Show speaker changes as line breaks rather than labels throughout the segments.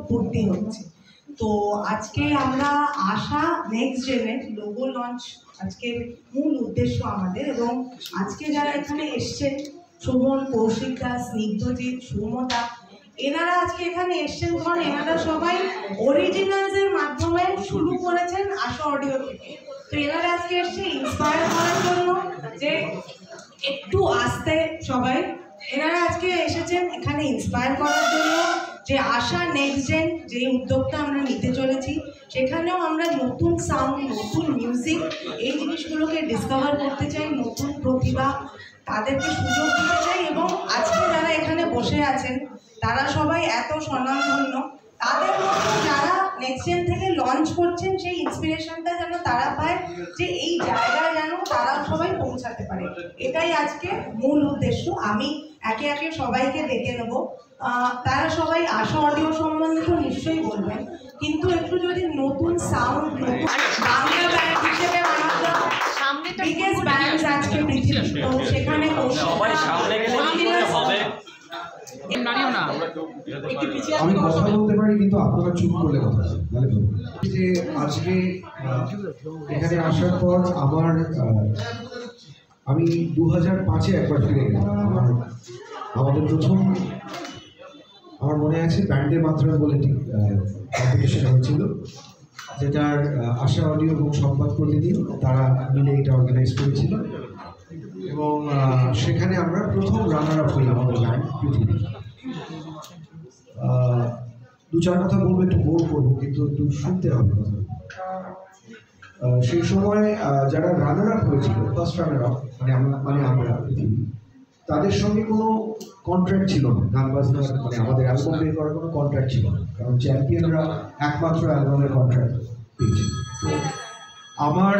ফুর্তি হচ্ছে। তো আজকে আমরা আশা নেক্সট জেনের লোগো লঞ্চ আজকের মূল উদ্দেশ্য আমাদের, এবং আজকে যারা এখানে এসছেন শোভন, কৌশিকদা, স্নিগ্ধজিৎ, সৌমদা, এনারা আজকে এখানে এসছেন কারণ এনারা সবাই অরিজিনালসের মাধ্যমে শুরু করেছেন আশা অডিও থেকে। তো এনারা আজকে এসছে ইন্সপায়ার করার জন্য যে একটু আসতে সবাই, এনারা আজকে এসেছেন এখানে ইন্সপায়ার করার জন্য যে আশা নেক্সট জেন যে উদ্যোগটা আমরা নিতে চলেছি সেখানেও আমরা নতুন সাউন্ড, নতুন মিউজিক এই জিনিসগুলোকে ডিসকভার করতে চাই, নতুন প্রতিভা তাদেরকে সুযোগ দিতে চাই। এবং আজকে যারা এখানে বসে আছেন তারা সবাই এত স্বনামধন্য, তাদের মধ্যে যারা নেক্সট জেন থেকে লঞ্চ করছেন সেই ইন্সপিরেশনটা যেন তারা পায় যে এই জায়গায় যেন তারা সবাই পৌঁছাতে পারে, এটাই আজকে মূল উদ্দেশ্য। আমি একে একে সবাইকে ডেকে নেব, তারা সবাই আশা অডিও সম্বন্ধে তো নিশ্চয়ই বলবেন, কিন্তু একটু যদি নতুন সাউন্ড, নতুন বাংলা ব্যান্ড হিসেবে বিগেস্ট ব্যান্ড আজকে পৃথিবী, তো সেখানে
আমি কথা বলতে পারি কিন্তু আপনারা চুপ করলে কথা যে আজকে এখানে আসার পর আমি 2005-এ একবার ফিরে গেলাম। আমাদের প্রথম আমার মনে আছে ব্যান্ডে মাত্রা বলে কম্পিটিশন হয়েছিল, যেটার আশা অডিও এবং সংবাদ প্রতিদিন তারা মিলে এটা অর্গানাইজ করেছিল, এবং সেখানে আমরা প্রথম রানার আপ হই আমাদের ব্যান্ড পৃথিবী। দু চার কথা বলবো, একটু বোর করবো কিন্তু একটু শুনতে হবে কথা। সেই সময় যারা রানার আপ হয়েছিল, ফার্স্ট রানার আপ মানে আমরা পৃথিবী, তাদের সঙ্গে কোনো কন্ট্রাক্ট ছিল না, গান বাজনা মানে আমাদের অ্যালবাম বের করার কোনো কন্ট্রাক্ট ছিল না, কারণ চ্যাম্পিয়নরা একমাত্র অ্যালবামের কন্ট্রাক্ট পেয়েছে। তো আমার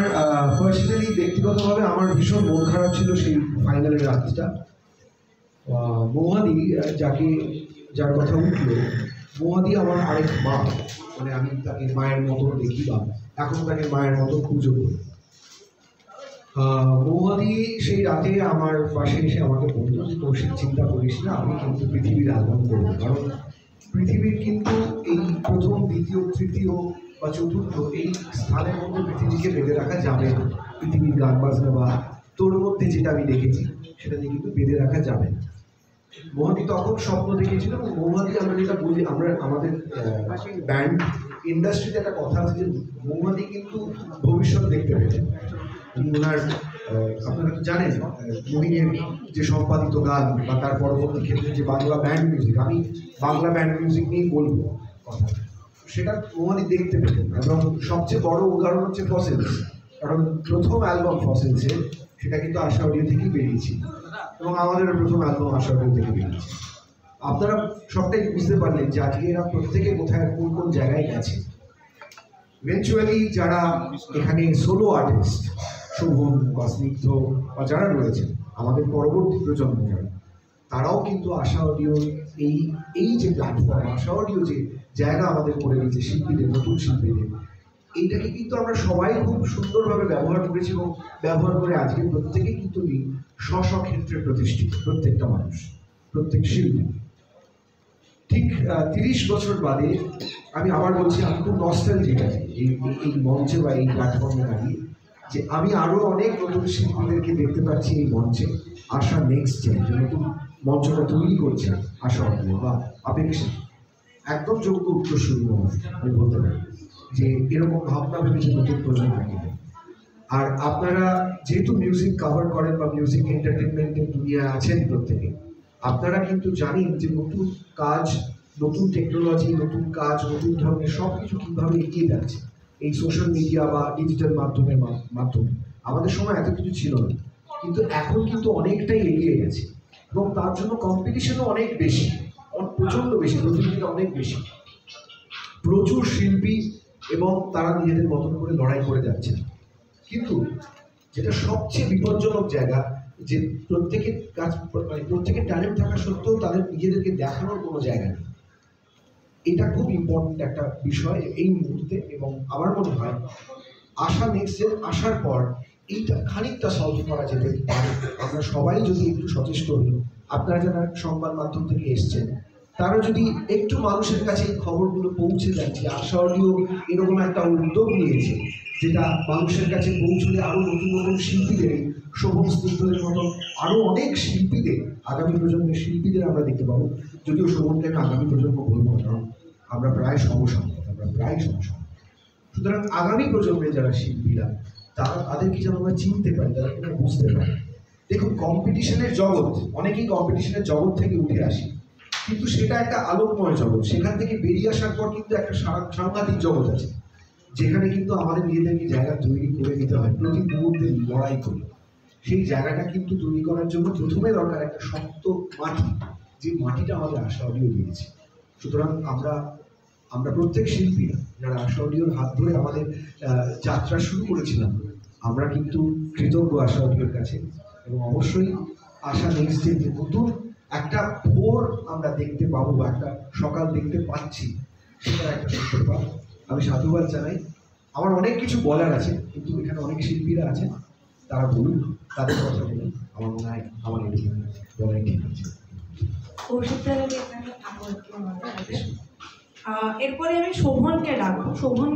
পার্সোনালি ব্যক্তিগতভাবে আমার ভীষণ মন খারাপ ছিল সেই ফাইনালের রাতটা। মৌহাদি যার কথা উঠলো, মৌহাদি আমার আরেক মা, মানে আমি তাকে মায়ের মতো দেখি বা এখন তাকে মায়ের মতো পুজো করি। মৌহাদি সেই রাতে আমার পাশে এসে আমাকে বলতো যে কৌশিক চিন্তা করিস না, আমি কিন্তু পৃথিবীর অ্যালবাম করবো, কারণ পৃথিবীর কিন্তু এই প্রথম, দ্বিতীয়, তৃতীয় বা চতুর্থ এই স্থানের মধ্যে পৃথিবীকে বেঁধে রাখা যাবে না। পৃথিবীর গান বাজনা বা তোর মধ্যে যেটা আমি দেখেছি সেটা দিয়ে কিন্তু বেঁধে রাখা যাবে না। মৌহাদি তখন স্বপ্ন দেখেছিল, এবং মৌহাদি আমরা যেটা বলি, আমরা আমাদের ব্যান্ড ইন্ডাস্ট্রিতে একটা কথা আছে যে মৌহাদি কিন্তু ভবিষ্যৎ দেখতে পেয়েছেন। ওনার আপনারা তো জানেন মহিনের যে সম্পাদিত গান বা তার পরবর্তী ক্ষেত্রে যে বাংলা ব্যান্ড মিউজিক, আমি বাংলা ব্যান্ড মিউজিক নিয়েই বলবো কথা, সেটা মৌহাদি দেখতে পেতেন। এবং সবচেয়ে বড় উদাহরণ হচ্ছে ফসিলস, কারণ প্রথম অ্যালবাম ফসিলসে সেটা কিন্তু আশা অডিও থেকেই বেরিয়েছিল, এবং আমাদের প্রথম অ্যালবাম আশা অডিও থেকে বেরিয়েছে। আপনারা সবটাই বুঝতে পারলেন যে আজকে এরা প্রত্যেকে কোথায় কোন কোন জায়গায় গেছে। ইভেনচুয়ালি যারা এখানে সোলো আর্টিস্ট, শোভন বা স্নিগ্ধ বা যারা রয়েছেন আমাদের পরবর্তী প্রজন্ম যারা, তারাও কিন্তু আশা অডিও এই যে প্ল্যাটফর্ম, আশা অডিও যে জায়গা আমাদের করে দিয়েছে শিল্পীদের, নতুন শিল্পীদের, এইটাকে কিন্তু আমরা সবাই খুব সুন্দরভাবে ব্যবহার করেছি, এবং ব্যবহার করে আজকে প্রত্যেকে কিন্তু স্ব ক্ষেত্রে প্রতিষ্ঠিত, প্রত্যেকটা মানুষ, প্রত্যেক শিল্পী। ঠিক 30 বছর বাদে আমি আবার বলছি, আমি খুব নস্টালজিক আছি এই মঞ্চে বা এই প্ল্যাটফর্মে দাঁড়িয়ে, যে আমি আরও অনেক নতুন শিল্পীদেরকে দেখতে পাচ্ছি এই মঞ্চে। আশা নেক্সট জেন যে নতুন মঞ্চটা তৈরি করছে আশা অডিও বা আপেক্ষিক একদম যোগ্য উত্তরসূরি আমি বলতে পারি যে এরকম ভাবনা ভেবেছে নতুন প্রজন্মকে। আর আপনারা যেহেতু মিউজিক কভার করেন বা মিউজিক এন্টারটেনমেন্টের দুনিয়ায় আছেন প্রত্যেকে, আপনারা কিন্তু জানেন যে নতুন কাজ, নতুন টেকনোলজি, নতুন কাজ, নতুন ধরনের সব কিছু কীভাবে এগিয়ে যাচ্ছে এই সোশ্যাল মিডিয়া বা ডিজিটাল মাধ্যমে। আমাদের সময় এত কিছু ছিল না, কিন্তু এখন কিন্তু অনেকটাই এগিয়ে গেছে, এবং তার জন্য কম্পিটিশনও অনেক বেশি, প্রচণ্ড বেশি, প্রতিযোগিতা অনেক বেশি, প্রচুর শিল্পী, এবং তারা নিজেদের মতন করে লড়াই করে যাচ্ছে। কিন্তু যেটা সবচেয়ে বিপজ্জনক জায়গা, যে প্রত্যেকের ট্যালেন্ট থাকা সত্ত্বেও তাদের নিজেদেরকে দেখানোর কোনো জায়গা নেই। এটা খুব ইম্পর্টেন্ট একটা বিষয় এই মুহূর্তে, এবং আমার মনে হয় আশা নেক্সট আসার পর এইটা খানিকটা সলভ করা যেতে পারে। আমরা সবাই যদি একটু সচেষ্ট হই, আপনারা যারা সংবাদ মাধ্যম থেকে এসছেন তারা যদি একটু মানুষের কাছে এই খবরগুলো পৌঁছে দেয় যে আশা অডিও এরকম একটা উদ্যোগ নিয়েছে, যেটা মানুষের কাছে পৌঁছলে আরো নতুন নতুন শিল্পীদের, শোভন স্নিগ্ধদের মতো আরো অনেক শিল্পীদের, আগামী প্রজন্মের শিল্পীদের আমরা দেখতে পাবো। যদিও শোভনকে আমি আগামী প্রজন্ম বলবো না, কারণ আমরা প্রায় সমসাময়িক। সুতরাং আগামী প্রজন্মের যারা শিল্পীরা, তাদেরকে যেন আমরা চিনতে পারি, তাদেরকে আমরা বুঝতে পারি। দেখুন, কম্পিটিশনের জগৎ, অনেকেই কম্পিটিশনের জগৎ থেকে উঠে আসি, কিন্তু সেটা একটা আলোকময় জগৎ। সেখান থেকে বেরিয়ে আসার পর কিন্তু একটা সাংঘাতিক জগৎ আছে, যেখানে কিন্তু আমাদের নিজেদেরকে জায়গা তৈরি করে নিতে হয়, প্রতি মুহূর্তে লড়াই করে। সেই জায়গাটা কিন্তু তৈরি করার জন্য প্রথমে দরকার একটা শক্ত মাটি, যে মাটিটা আমাদের আশা অডিও দিয়েছে। সুতরাং আমরা প্রত্যেক শিল্পীরা যারা আশা অডিওর হাত ধরে আমাদের যাত্রা শুরু করেছিলাম, আমরা কিন্তু কৃতজ্ঞ আশা অডিওর কাছে। এবং অবশ্যই আশা নেক্সট ডে যে নতুন একটা ভোর আমরা দেখতে পাবো বা একটা সকাল দেখতে পাচ্ছি, সেটার একটা সূত্রপাত। আমি সাধুবাদ জানাই। আমার অনেক কিছু বলার আছে, কিন্তু এখানে অনেক শিল্পীরা আছেন, তারা বলুন, তাদের কথা বলুন। আমার মনে হয় আমার এটুকু বলাই ঠিক আছে।
এরপরে আমি শোভনকে ডাকবো। শোভন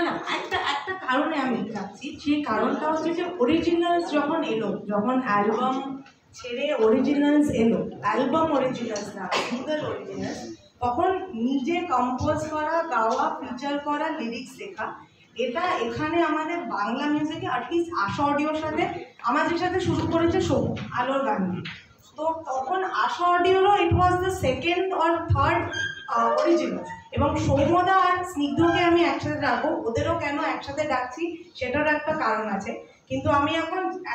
না একটা কারণে আমি ডাকছি, সেই কারণটা হচ্ছে যে অরিজিনালস যখন এলো, যখন অ্যালবাম ছেড়ে অরিজিনালস এলো, অ্যালবাম অরিজিনালস না সিঙ্গল অরিজিনালস, তখন নিজে কম্পোজ করা, গাওয়া, ফিচার করা, লিরিক্স লেখা, এটা এখানে আমাদের বাংলা মিউজিকে অ্যাটলিস্ট আশা অডিওর সাথে আমাদের সাথে শুরু করেছে শোভন আলোর গান দিয়ে। তো তখন আশা অডিওরও it was the second or third original. এবং সৌম্যদা আর স্নিগ্ধকে আমি একসাথে ডাকবো। ওদেরও কেন একসাথে ডাকছি সেটারও একটা কারণ আছে। কিন্তু আমি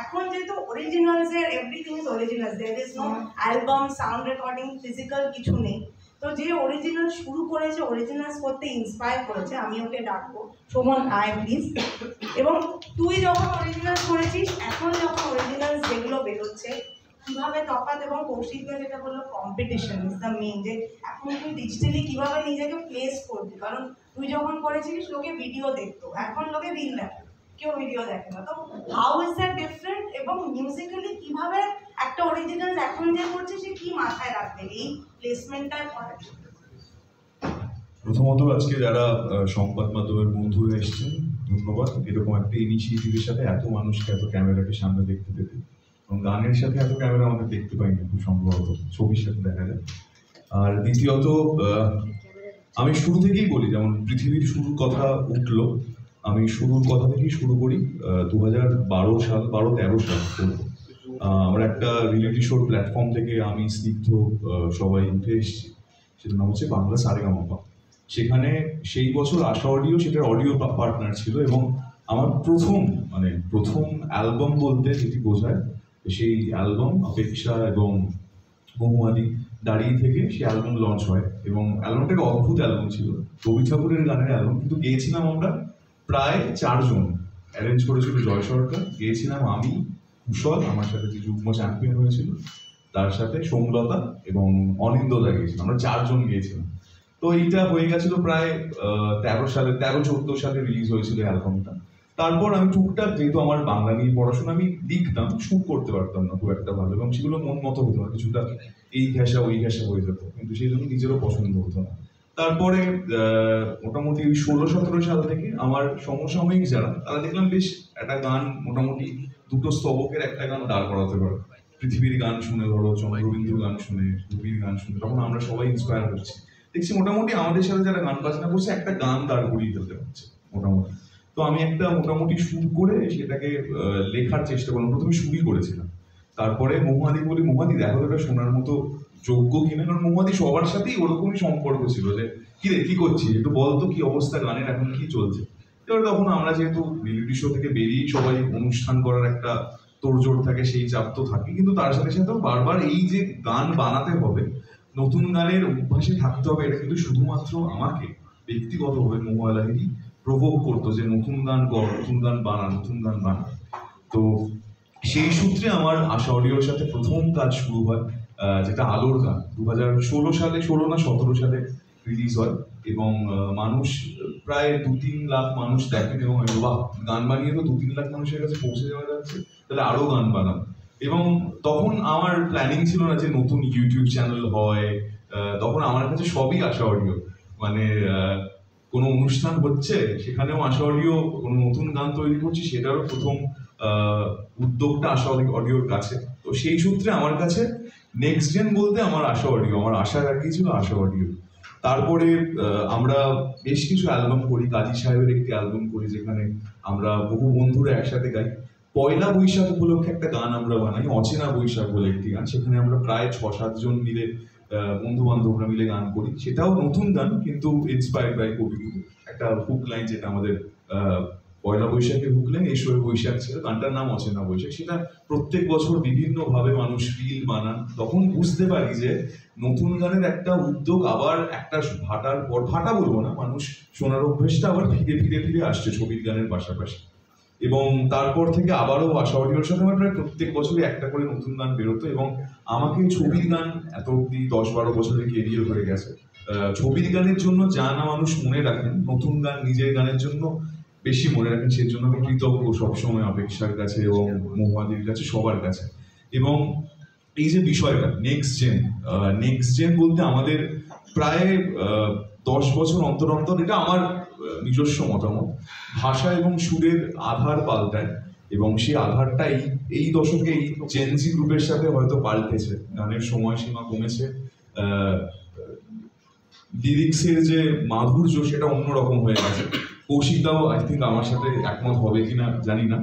এখন যেহেতু অরিজিনালসের everything is originals, there is no album, sound recording, physical কিছু নেই। তো যে অরিজিনাল শুরু করেছে, অরিজিনালস করতে ইন্সপায়ার করেছে, আমি ওকে ডাকবো। শোভন, আয় প্লিজ। এবং তুই যখন অরিজিনালস করেছিস, এখন যখন অরিজিনালস যেগুলো বেরোচ্ছে, কিভাবে তফাৎ, এবং কৌশিকদা যেটা বললো কম্পিটিশন ইজ দ্য মেইন, যে এখন তুই ডিজিটালি কিভাবে নিজেকে প্লেস করবি। কারণ তুই যখন করেছিলিস লোকে ভিডিও দেখতো, এখন লোকে রিল দেখে, কেউ ভিডিও দেখে না। তো হাউ ইজ দ্যাট ডিফারেন্ট, এবং মিউজিক্যালি কিভাবে একটা অরিজিনাল এখন যে করছে সে কি মাথায় রাখবে এই প্লেসমেন্টটা করার জন্য?
প্রথমত আজকে যারা সংবাদ মাধ্যমের বন্ধুরা এসেছেন, ধন্যবাদ। এরকম একটা ইনিশিয়েটিভের সাথে এত মানুষকে এত ক্যামেরাকে সামনে দেখতে পেতে, এবং গানের সাথে এত ক্যামেরা আমাদের দেখতে পাই না খুব সম্ভবত, ছবির সাথে দেখা যায়। আর দ্বিতীয়ত, আমি শুরু থেকেই বলি, যেমন পৃথিবীর শুরুর কথা উঠলো, আমি শুরুর কথা থেকেই শুরু করি। 2012 সাল, 13 সাল আমরা একটা রিয়েলিটি শোর প্ল্যাটফর্ম থেকে আমি স্নিগ্ধ সবাই উঠে এসেছি, সেটার নাম হচ্ছে বাংলা সারেগামাপা। সেখানে সেই বছর আশা অডিও সেটার অডিও পার্টনার ছিল, এবং আমার প্রথম অ্যালবাম বলতে যেটি বোঝায়, সেই অ্যালবাম অপেক্ষা এবং বহুমাদি দাঁড়িয়ে থেকে সেই অ্যালবাম লঞ্চ হয়। এবং অ্যালবামটা একটা অদ্ভুত অ্যালবাম ছিল, রবি ঠাকুরের গানের অ্যালবাম, কিন্তু গেয়েছিলাম আমরা প্রায় 4 জন। অ্যারেঞ্জ করেছিল জয় সরকার, গেয়েছিলাম আমি, কুশল, আমার সাথে যে যুগ্ম চ্যাম্পিয়ন হয়েছিল, তার সাথে সোমলতা এবং অনিন্দদা গিয়েছিলাম, আমরা 4 জন গিয়েছিলাম। তো এইটা হয়ে গেছিল প্রায় 13-14 সালে রিলিজ হয়েছিল অ্যালবামটা। তারপর আমি টুকটাক, যেহেতু আমার বাংলা নিয়ে পড়াশোনা, আমি লিখতাম, শুট করতে পারতাম না খুব একটা ভালো, এবং সেগুলো মন মতো হতো না, কিছুটা এই ঘেঁষা ওই ঘেঁষা হয়ে যেত, কিন্তু সেই জন্য নিজেরও পছন্দ হতো না। তারপরে মোটামুটি ওই 16-17 সাল থেকে আমার সমসাময়িক যারা, তারা দেখলাম বেশ একটা গান, মোটামুটি 2টো স্তবকের একটা গান দাঁড় করাতে পারে। পৃথিবীর গান শুনে, ধরো চন্দ্রবিন্দুর গান শুনে, রবির গান শুনে, তখন আমরা সবাই ইন্সপায়ার হচ্ছি। দেখছি মোটামুটি আমাদের সাথে যারা গান বাজনা করছে, একটা গান দাঁড় করিয়ে ফেলতে পারছে মোটামুটি। তো আমি একটা মোটামুটি শুরু করে সেটাকে লেখার চেষ্টা করলাম। প্রথমে শুরুই করেছিলাম, তারপরে মহুয়াদি বলি, মহুয়াদি দেখো এটা শোনার মতো যোগ্য কিনা, কারণ মহুয়াদি সবার সাথেই ওরকমই সম্পর্ক ছিল, যে কি রে কি করছি, একটু বলতো কি অবস্থা, গানের এখন কি চলছে। এবার তখন আমরা যেহেতু রিয়েলিটি শো থেকে বেরিয়ে সবাই অনুষ্ঠান করার একটা তোড়জোড় থাকে, সেই চাপ তো থাকে, কিন্তু তার সাথে সাথেও বারবার এই যে গান বানাতে হবে, নতুন গানের অভ্যাসে থাকতে হবে, এটা কিন্তু শুধুমাত্র আমাকে ব্যক্তিগতভাবে মহুয়া লাহিড়ী প্রভোগ করতো, যে নতুন গান কর, নতুন গান বানা, নতুন গান বানা। তো সেই সূত্রে আমার আশা অডিওর সাথে প্রথম কাজ শুরু হয়, যেটা আলোর গান। 2016 সালে, 16 না 17 সালে রিলিজ হয়, এবং মানুষ প্রায় 2-3 লাখ মানুষ দেখেন, এবং বাহ, গান বানিয়ে তো 2-3 লাখ মানুষের কাছে পৌঁছে যাওয়া যাচ্ছে, তাহলে আরো গান বানাবো। এবং তখন আমার প্ল্যানিং ছিল না যে নতুন ইউটিউব চ্যানেল হয়, তখন আমার কাছে সবই আশা অডিও। মানে কোনো অনুষ্ঠান হচ্ছে সেখানেও আশা অডিও, কোনো নতুন গান তৈরি করছি সেটারও প্রথম উদ্যোগটা আশা অডিওর কাছে। তো সেই সূত্রে আমার কাছে নেক্সট জেন বলতে আমার আশা অডিও, আমার আশা রাখিয়েছিল আশা অডিও। তারপরে আমরা বেশ কিছু অ্যালবাম করি, কাজী সাহেবের একটি অ্যালবাম করি যেখানে আমরা বহু বন্ধুরা একসাথে গাই। পয়লা বৈশাখ উপলক্ষে একটা গান আমরা বানাই, অচেনা বৈশাখ বলে একটি গান, সেখানে আমরা প্রায় 6-7 জন মিলে বন্ধু বান্ধবরা মিলে গান করি। সেটাও নতুন গান কিন্তু ইন্সপায়ার্ড বাই কবিগুরু। একটা হুক লাইন যেটা আমাদের পয়লা বৈশাখের হুক লাইন, এসো বৈশাখ ছিল, গানটার নাম অচেনা বৈশাখ। সেটা প্রত্যেক বছর বিভিন্নভাবে মানুষ রিল বানান। তখন বুঝতে পারি যে নতুন গানের একটা উদ্যোগ আবার একটা ভাটার পর, ভাটা বলবো না, মানুষ শোনার অভ্যেসটা আবার ফিরে ফিরে ফিরে আসছে ছবির গানের পাশাপাশি। এবং তারপর থেকে আবারও আশা অডিওর সাথে আমার প্রায় প্রত্যেক বছরই একটা করে নতুন গান বেরোতো। এবং আমাকে ছবির গান এত অব্দি 10-12 বছরের কেরিয়ার হয়ে গেছে, ছবির গানের জন্য যা না মানুষ মনে রাখেন, নতুন গান নিজের গানের জন্য বেশি মনে রাখেন। সেই জন্য আমি কৃতজ্ঞ সবসময় অপেক্ষার কাছে এবং মহুয়াদির কাছে, সবার কাছে। এবং এই যে বিষয়টা নেক্সট জেন বলতে আমাদের প্রায় 10 বছর অন্তর অন্তর, এটা আমার নিজস্ব মতামত, ভাষা এবং সুরের আধার পাল্টায়। এবং সেই আধারটাই এই দশকেই জেনজি গ্রুপের সাথে হয়তো পাল্টেছে। গানের সময়সীমা কমেছে, লিরিক্সের যে মাধুর্য সেটা অন্যরকম হয়ে গেছে। কৌশিকদাও আই থিঙ্ক আমার সাথে একমত হবে কিনা জানি না।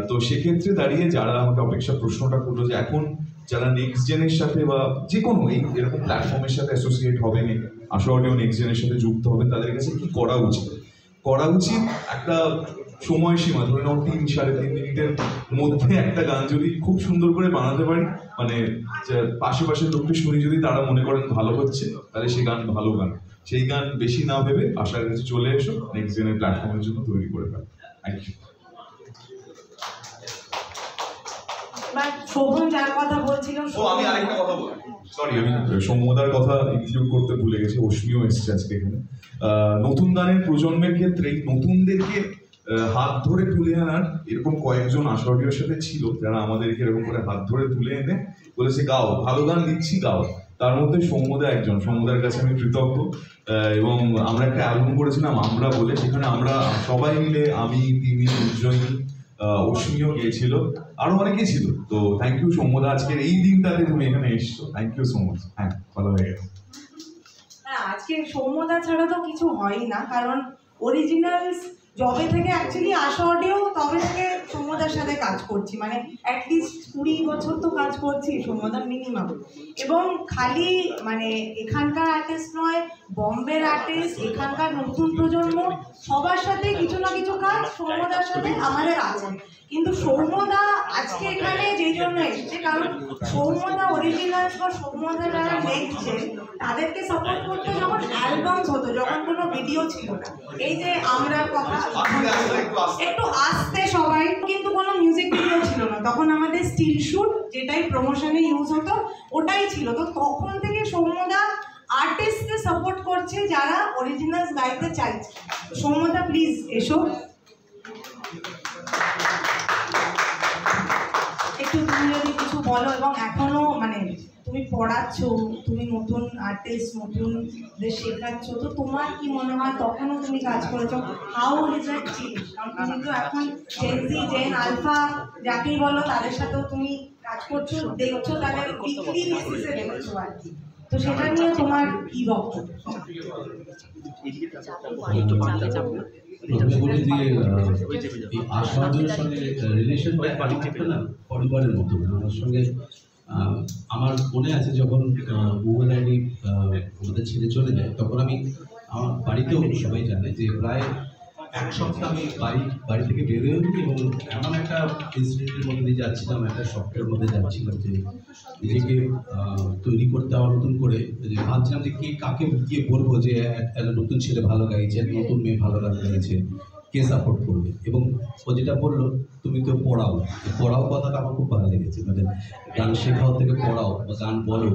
তো সেক্ষেত্রে দাঁড়িয়ে যারা আমাকে অপেক্ষা প্রশ্নটা করলো যে এখন যারা নেক্সট জেনের সাথে বা যে কোনো এরকম প্ল্যাটফর্মের সাথে অ্যাসোসিয়েট হবেন, আশা অডিও নেক্সট জেনের সাথে যুক্ত হবেন, তাদের কাছে কি করা উচিত? একটা সময়সীমা ধরে নাও 3-3.5 মিনিটের মধ্যে একটা গান যদি খুব সুন্দর করে বানাতে পারি, মানে আশেপাশের লোককে শুনি যদি তারা মনে করেন ভালো হচ্ছে, তাহলে সেই গান ভালো গান। সেই গান বেশি না ভেবে আশার কাছে চলে এসো, নেক্সট জেনের প্ল্যাটফর্মের জন্য তৈরি করে ফেলো। Thank you.
শোভন যার কথা বলছিল,
আমি আরেকটা কথা বলি, সরি, আমি সৌম্যদার কথা ইনক্লুড করতে ভুলে গেছি। অশ্মিও এসছে আজকে এখানে। নতুন গানের প্রজন্মের ক্ষেত্রে নতুনদেরকে হাত ধরে তুলে আনার এরকম কয়েকজন আশা অডিওর সাথে ছিল, যারা আমাদেরকে এরকম করে হাত ধরে তুলে এনে বলেছে গাও, ভালো গান দিচ্ছি গাও। তার মধ্যে সৌম্যদা একজন। সৌম্যদার কাছে আমি কৃতজ্ঞ। এবং আমরা একটা অ্যালবাম করেছিলাম আমরা বলে, সেখানে আমরা সবাই মিলে, আমি, তিনি, উজ্জয়িনী, অশ্মিও গিয়েছিল, আরো অনেকেই ছিল। তো থ্যাংক ইউ সৌম্যদা, আজকের এই দিনটাতে তুমি এখানে এসছো, থ্যাংক ইউ সো মাচ। হ্যাঁ, ভালো হয়ে গেছে।
আজকে সৌম্যদা ছাড়া তো কিছু হয়ই না, কারণ অরিজিনালস যবে থেকে অ্যাকচুয়ালি আশা অডিও তবে থেকে সৌম্যদার সাথে কাজ করছি, মানে অ্যাটলিস্ট 20 বছর তো কাজ করছি সৌম্যদা মিনিমাম। এবং খালি মানে এখানকার আর্টিস্ট নয়, বম্বের আর্টিস্ট, এখানকার নতুন প্রজন্ম, সবার সাথে কিছু না কিছু কাজ সৌম্যদার সাথে আমাদের আছে। কিন্তু সৌম্যদা আজকে এখানে যেই জন্য এসছে, কারণ সৌম্যদা অরিজিনালস বা সৌম্যদা যারা নেক্সট জেন, তাদেরকে সাপোর্ট করতে যখন অ্যালবামস হতো, যখন কোনো ভিডিও ছিল না, এই যে আমরা কথা একটু আসতে সবাই, কিন্তু কোনো মিউজিক ভিডিও ছিল না, তখন আমাদের স্টিল শুট যেটাই প্রমোশনে ইউজ হতো ওটাই ছিল। তো তখন থেকে সৌম্যদা আর্টিস্টকে সাপোর্ট করছে যারা অরিজিনালস গাইতে চাইছে। সৌম্যদা প্লিজ এসো, একটু তুমি যদি কিছু বলো। এবং এখনো মানে তুমি পড়াচ্ছ, তুমি নতুন আর্টিস্ট, নতুনদের শেখাচ্ছ, তো তোমার কি মনে হয় তখনও তুমি কাজ করেছো, হাউ ইজ ইট চেঞ্জ? কারণ তুমি তো এখন জেনজি, জেন আলফা যাকেই বলো তাদের সাথেও তুমি কাজ করছো, দেখছো, তাদের উইকলি বেসিসে দেখছো আর কি। তো সেটা নিয়ে তোমার কি বক্তব্য?
আশা অডিওর সঙ্গে রিলেশনটা না পরিবারের মতো। আমার সঙ্গে আমার মনে আছে যখন গুগল আইডি আমাদের ছেড়ে চলে যায়, তখন আমি আমার বাড়িতেও সবাই জানে যে প্রায় 1 সপ্তাহ আমি বাড়ি থেকে বেরোয় নি। এবং এমন একটা ইনস্টিটিউটের মধ্যে দিয়ে যাচ্ছিলাম, একটা সফটওয়্যার মধ্যে যাচ্ছিলাম যে নিজেকে তৈরি করতে আমার নতুন করে, যে ভাবছিলাম যে কাকে গিয়ে বলবো যে একটা নতুন ছেলে ভালো গাইছে, নতুন মেয়ে ভালো গান গাইছে, কে সাপোর্ট করবে। এবং ও যেটা বললো, তুমি তো পড়াও কথাটা আমার খুব ভালো লেগেছে। মানে গান শেখাও থেকে পড়াও বা গান বলো,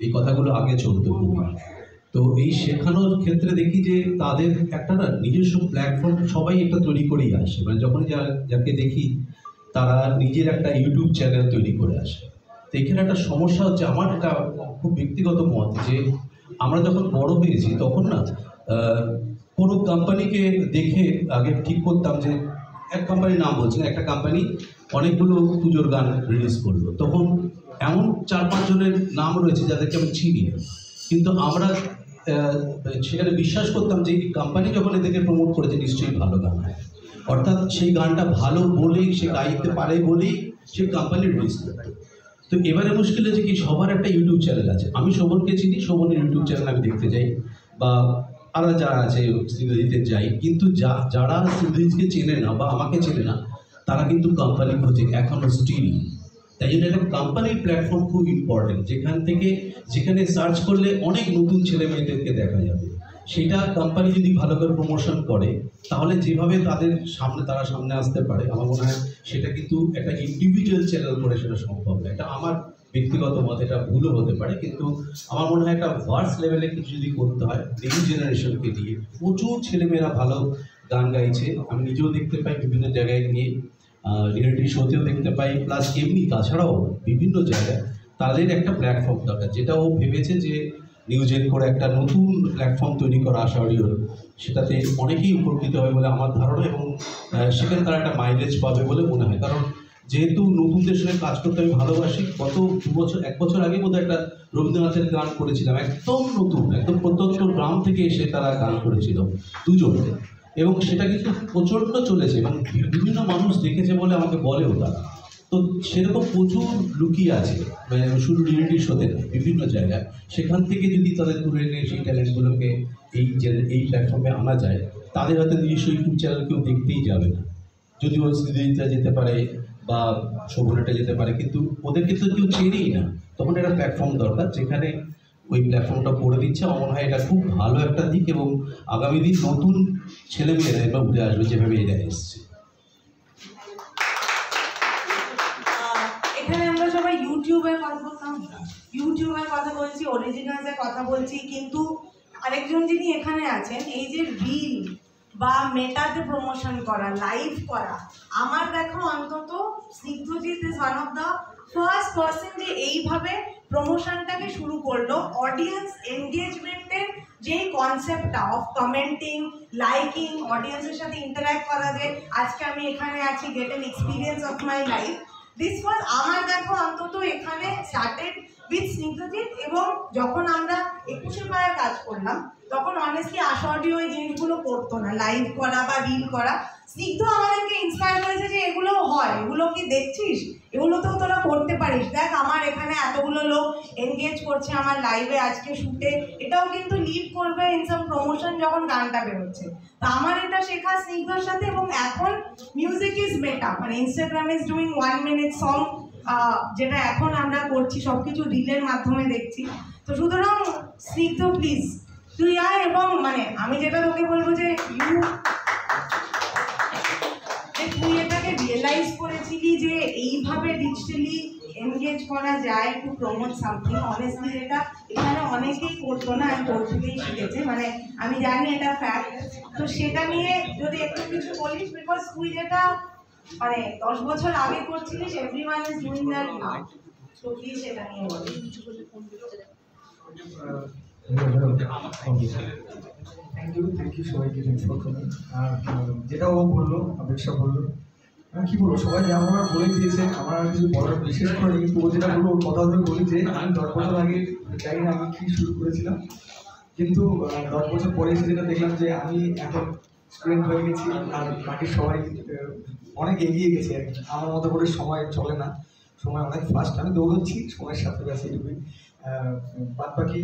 এই কথাগুলো আগে চলতো খুবই। তো এই শেখানোর ক্ষেত্রে দেখি যে তাদের একটা না নিজস্ব প্ল্যাটফর্ম সবাই একটা তৈরি করেই আসে। মানে যখনই যাকে দেখি তারা নিজের একটা ইউটিউব চ্যানেল তৈরি করে আসে। তো এখানে একটা সমস্যা হচ্ছে, আমার একটা খুব ব্যক্তিগত মত, যে আমরা যখন বড় হয়েছি তখন না কোনো কোম্পানিকে দেখে আগে ঠিক করতাম যে এক কোম্পানির নাম বলছি না, একটা কোম্পানি অনেকগুলো পুজোর গান রিলিজ করলো, তখন এমন 4-5 জনের নাম রয়েছে যাদেরকে আমি চিনি না, কিন্তু আমরা সেখানে বিশ্বাস করতাম যে এই কোম্পানি যখন এদেরকে প্রমোট করেছে নিশ্চয়ই ভালো গান হয়, অর্থাৎ সেই গানটা ভালো বলেই, সে গাইতে পারে বলেই সেই কোম্পানি রিলিজ করতো। তো এবারে মুশকিল হচ্ছে কি, সবার একটা ইউটিউব চ্যানেল আছে, আমি শোভনকে চিনি, শোভনের ইউটিউব চ্যানেল আমি দেখতে যাই, বা আরও যারা আছে শ্রীদেবীতে যাই, কিন্তু যারা শ্রীদেবীকে চেনে না বা আমাকে চেনে না তারা কিন্তু কোম্পানি খোঁজে এখনও স্টিল। তাই জন্য একটা কোম্পানির প্ল্যাটফর্ম খুব ইম্পর্টেন্ট, যেখানে সার্চ করলে অনেক নতুন ছেলে মেয়েদেরকে দেখা যাবে। সেটা কোম্পানি যদি ভালো করে প্রমোশন করে তাহলে যেভাবে তারা সামনে আসতে পারে, আমার মনে হয় সেটা কিন্তু একটা ইন্ডিভিজুয়াল চ্যানেল করে সেটা সম্ভব না। এটা আমার ব্যক্তিগত মত, এটা ভুলও হতে পারে, কিন্তু আমার মনে হয় একটা ভার্স লেভেলে কিছু যদি করতে হয় নিউ জেনারেশনকে দিয়ে। প্রচুর ছেলেমেয়েরা ভালো গান গাইছে, আমি নিজেও দেখতে পাই বিভিন্ন জায়গায় গিয়ে, রিয়েলিটি শোতেও দেখতে পাই, প্লাস এমনি তাছাড়াও বিভিন্ন জায়গায় তাদের একটা প্ল্যাটফর্ম দরকার, যেটা ও ভেবেছে যে নিউজেন করে একটা নতুন প্ল্যাটফর্ম তৈরি করা আশা অডিওর, সেটাতে অনেকেই উপকৃত হবে বলে আমার ধারণা, এবং সেখানে তারা একটা মাইলেজ পাবে বলে মনে হয়। কারণ যেহেতু নতুনদের সঙ্গে কাজ করতে আমি ভালোবাসি, গত 1 বছর আগে বোধহয় একটা রবীন্দ্রনাথের গান করেছিলাম, একদম নতুন, একদম প্রত্যন্ত গ্রাম থেকে এসে তারা গান করেছিল দুজনে, এবং সেটা কিন্তু প্রচণ্ড চলেছে এবং বিভিন্ন মানুষ দেখেছে বলে আমাকে বলেও তারা। তো সেরকম প্রচুর লুকিয়ে আছে, মানে শুধু রিয়েলিটি শোতে না, বিভিন্ন জায়গায়, সেখান থেকে যদি তাদের তুলে এনে সেই ট্যালেন্টগুলোকে এই প্ল্যাটফর্মে আনা যায়, তাদের হয়তো নিজস্ব ইউটিউব চ্যানেল কেউ দেখতেই যাবে না। যদিও শ্রীদেবীটা যেতে পারে বা শোভনাটা যেতে পারে, কিন্তু ওদেরকে তো কেউ চেনেই না, তখন একটা প্ল্যাটফর্ম দরকার যেখানে ওই প্ল্যাটফর্মটা করে দিচ্ছে। আমার মনে হয় এটা খুব ভালো একটা দিক, এবং আগামী দিন নতুন ছেলেমেয়েরা এবার উঠে আসবে যেভাবে এরা এসছে।
এখানে আমরা সবাই ইউটিউবের কথা বলতাম, ইউটিউবের কথা বলছি, অরিজিনালসের কথা বলছি, কিন্তু আরেকজন যিনি এখানে আছেন, এই যে রিল বা মেটাতে প্রমোশন করা, লাইভ করা, আমার দেখা অন্তত Snigdhajit is one of the first person যে এইভাবে প্রমোশনটাকে শুরু করলো। অডিয়েন্স এনগেজমেন্টের যেই কনসেপ্টটা অফ কমেন্টিং, লাইকিং, অডিয়েন্সের সাথে ইন্টারাক্ট করা, যে আজকে আমি এখানে আছি, get an experience of my life, this was আমার দেখো অন্তত এখানে স্টার্টেড উইথ স্নিগ্ধজিৎ। এবং যখন আমরা 21শে পাড়ায় কাজ করলাম তখন অনেস্টলি আশা অডিও এই জিনিসগুলো করতো না, লাইভ করা বা রিল করা। স্নিগ্ধ আমাদেরকে ইন্সপায়ার করেছে যে এগুলো হয়, এগুলো কি দেখছিস, এগুলোতেও তোরা করতে পারিস, দেখ আমার এখানে এতগুলো লোক এনগেজ করছে আমার লাইভে আজকে শুটে, এটাও কিন্তু লিড করবে ইন সাম প্রমোশন যখন গানটা বেরোচ্ছে। তা আমার এটা শেখা স্নিগ্ধর সাথে। এবং এখন মিউজিক ইজ মেটা, মানে Instagram is doing 1 minute song, যেটা এখন আমরা করছি সবকিছু রিলের মাধ্যমে দেখছি। তো সুতরাং স্নিগ্ধ প্লিজ তুই আয়, এবং মানে আমি যেটা তোকে বলবো যে তুই এটাকে রিয়েলাইজ করেছিলি যে এইভাবে ডিজিটালি এনগেজ করা যায় টু প্রমোট সামথিং। অনেস্টলি এটা এখানে অনেকেই করতো না, আমি তোর থেকেই শিখেছি, মানে আমি জানি এটা ফ্যাক্ট। তো সেটা নিয়ে যদি একটু কিছু বলিস, বিকজ তুই যেটা মানে 10 বছর আগে করছিলিস, everyone is doing that now, তো প্লিজ সেটা নিয়ে বলিস।
থ্যাংক ইউ সবাইকে, আর যেটা ও বললো, অপেক্ষা বললো, আমি কী বলবো, সবাই যেমন আমার বলে দিয়েছে, আমার আর কিছু বলার বিশেষ করে, কিন্তু ও যেটা বললো ওর কথা ধরে বলি যে আমি 10 বছর আগে জানি না আমি কী শুরু করেছিলাম, কিন্তু 10 বছর পরে এসে যেটা দেখলাম যে আমি এখন স্টুডেন্ট হয়ে গেছি, আর বাকি সবাই অনেক এগিয়ে গেছে আর কি। আমার মতো করে সময় চলে না, সময় অনেক ফাস্ট, আমি দৌড়চ্ছি সময়ের সাথে ব্যাস এইটুকুই। বাদ বাকি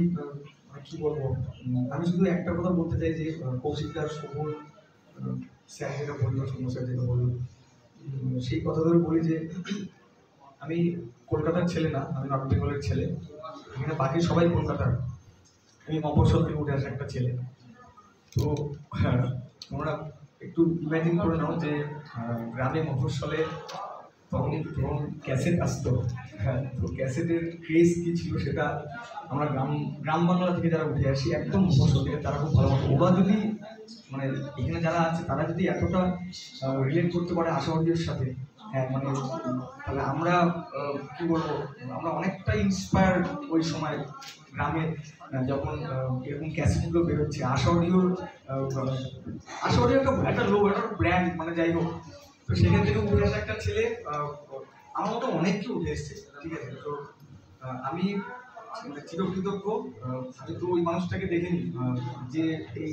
কী বলবো, আমি শুধু একটা কথা বলতে চাই যে কৌশিকদার, শোভন স্যার যেটা বললো, সৌম্য স্যার যেটা বললো, সেই কথা ধরে বলি যে আমি কলকাতার ছেলে না, আমি নর্থ বেঙ্গলের ছেলে, এখানে বাকি সবাই কলকাতার, আমি মফস্বল থেকে উঠে আসা একটা ছেলে। তো তোমরা একটু ইমাজিন করে নাও যে গ্রামে মফস্বলে তখন ক্যাসেট আসতো, তো ক্যাসেটের ক্রেজ কী ছিল সেটা আমরা গ্রাম বাংলা থেকে যারা উঠে আসি একদম মফস্বল থেকে, তারা খুব ভালো মতো, ওরা যদি মানে এখানে যারা আছে তারা যদি এতটা রিলেট করতে পারে আশা অডিওর সাথে, হ্যাঁ মানে তাহলে আমরা কী বলবো, আমরা অনেকটা ইন্সপায়ার ওই সময় গ্রামে যখন এরকম ক্যাসেটগুলো বেরোচ্ছে, আশা অডিওর একটা ব্র্যান্ড, মানে যাই হোক। তো সেখান থেকে উঠে আসা একটা ছেলে, আমার মতো অনেককে উঠে এসছে, ঠিক আছে। তো আমি চিরকৃতজ্ঞ, আমি তো ওই মানুষটাকে দেখিনি, যে এই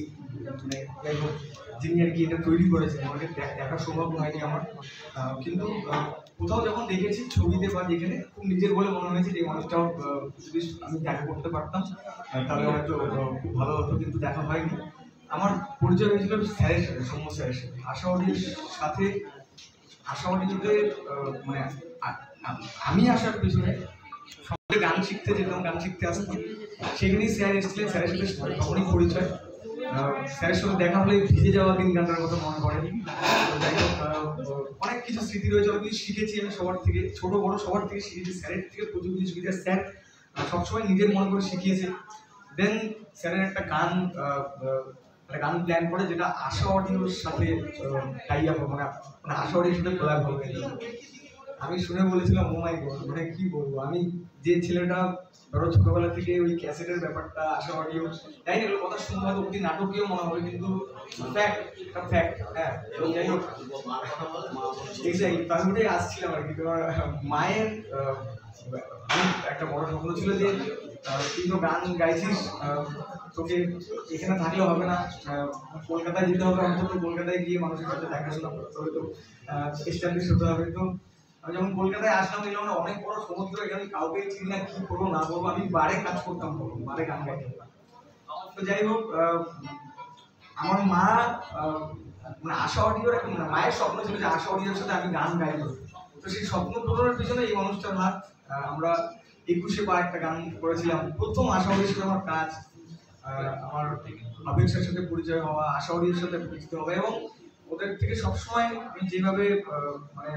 মানে যাই হোক যিনি আর কি এটা তৈরি করেছেন, আমাকে দেখার সৌভাগ্য হয়নি আমার। কিন্তু কোথাও যখন দেখেছি ছবিতে বা যেখানে, খুব নিজের বলে মনে হয়েছে যে এই মানুষটাও যদি আমি দেখা করতে পারতাম তাহলে হয়তো খুব ভালো হতো, কিন্তু দেখা হয়নি। আমার পরিচয় হয়েছিল স্যারের সাথে, সৌম্য স্যারের সাথে। আশা অডিওর সাথে, আশা অডিওতে মানে আমি আসার পিছনে সবাই গান শিখতে যেতাম, গান শিখতে আসতাম, সেখানেই স্যার এসেছিলেন। স্যারের সাথে তখনই পরিচয়। স্যারের সাথে দেখা হলে ভিজে যাওয়া দিন গানটার কথা মনে পড়ে। যাই হোক, অনেক কিছু স্মৃতি রয়েছে, অনেক কিছু শিখেছি আমি সবার থেকে, ছোট বড় সবার থেকে শিখেছি। স্যারের থেকে প্রচুর কিছু শিখেছি। স্যার সবসময় নিজের মনে করে শিখিয়েছে। দেন স্যারের একটা গান প্ল্যান করে, যেটা আশা অডিওর সাথে টাই আপ, মানে আশা অডিওর সাথে কোলাব হবে। আমি শুনে বলেছিলাম ও মাই গড, মানে কি বলবো, আমি যে ছেলেটা ধরো ছোটবেলা থেকে ওই ক্যাসেটের ব্যাপারটা, আশা অডিও, তাই না, এগুলো কথা শুনতে হয়তো অতি নাটকীয় মনে হবে, কিন্তু ফ্যাক্ট। হ্যাঁ, যাই হোক, আমি ওটাই আসছিলাম আর কি। তোমার মায়ের একটা বড় স্বপ্ন ছিল যে তুই তো গান গাইছিস, তোকে এখানে থাকলে হবে না, কলকাতায় যেতে হবে, অন্তত কলকাতায় গিয়ে মানুষের সাথে দেখাশোনা করতে হবে, তো এস্টাবলিশ হতে হবে। তো আমি যখন কলকাতায় আসলাম, দেখলাম অনেক বড় সমুদ্র, এখানে কাউকে চিনি না, কি করবো না করবো। আমি বারে কাজ করতাম, বারে গান গাইতাম। তো যাই হোক, আমার মা মানে আশা অডিওর একটা, মায়ের স্বপ্ন ছিল যে আশা অডিওর সাথে আমি গান গাইব। তো সেই স্বপ্ন পূরণের পিছনে এই মানুষটার হাত। আমরা 21-এ একটা গান করেছিলাম, প্রথম আশা অডিওর সাথে আমার কাজ, আমার আবেগের সাথে পরিচয় হওয়া, আশা অডিওর সাথে পরিচিত হওয়া, এবং ওদের থেকে সবসময় আমি যেভাবে মানে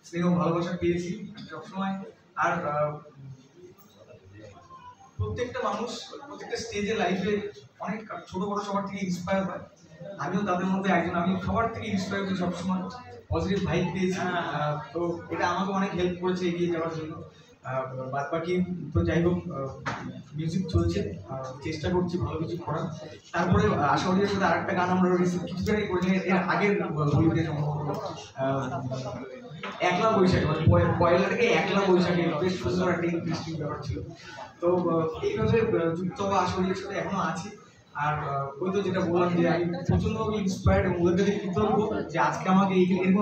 স্নেহ ভালোবাসা পেয়েছি সবসময়। আর প্রত্যেকটা মানুষ প্রত্যেকটা স্টেজে লাইফে অনেক ছোট বড় সবার থেকে ইন্সপায়ার হয়, আমিও তাদের মধ্যে একজন। আমি সবার থেকে ইন্সপায়ার হচ্ছি সবসময়, পজিটিভ ভাইব পেয়েছি। তো এটা আমাকে অনেক হেল্প করেছে এগিয়ে যাওয়ার জন্য। বাদ বাকি তো যাই হোক, মিউজিক চলছে, চেষ্টা করছি ভালো কিছু করার। তারপরে আশা অডিওর সাথে আরেকটা গান আমরা কিছুদিন আগে করেছি, এর আগের বলিউডে সম্ভবত একলা বৈশাখী, মানে পয়লা থেকে একলা বৈশাখী, বেশ সুন্দর একটা ইন্টারেস্টিং ব্যাপার ছিল। তো এইভাবে যুক্ত হওয়া আশা অডিওর সাথে এখনো আছি। আর ওই তো যেটা বললাম যে আমি প্রচন্ডভাবে ইন্সপায়ার্ড, এবং ওদের কাছে কৃতজ্ঞ যে আজকে আমাকে এরকম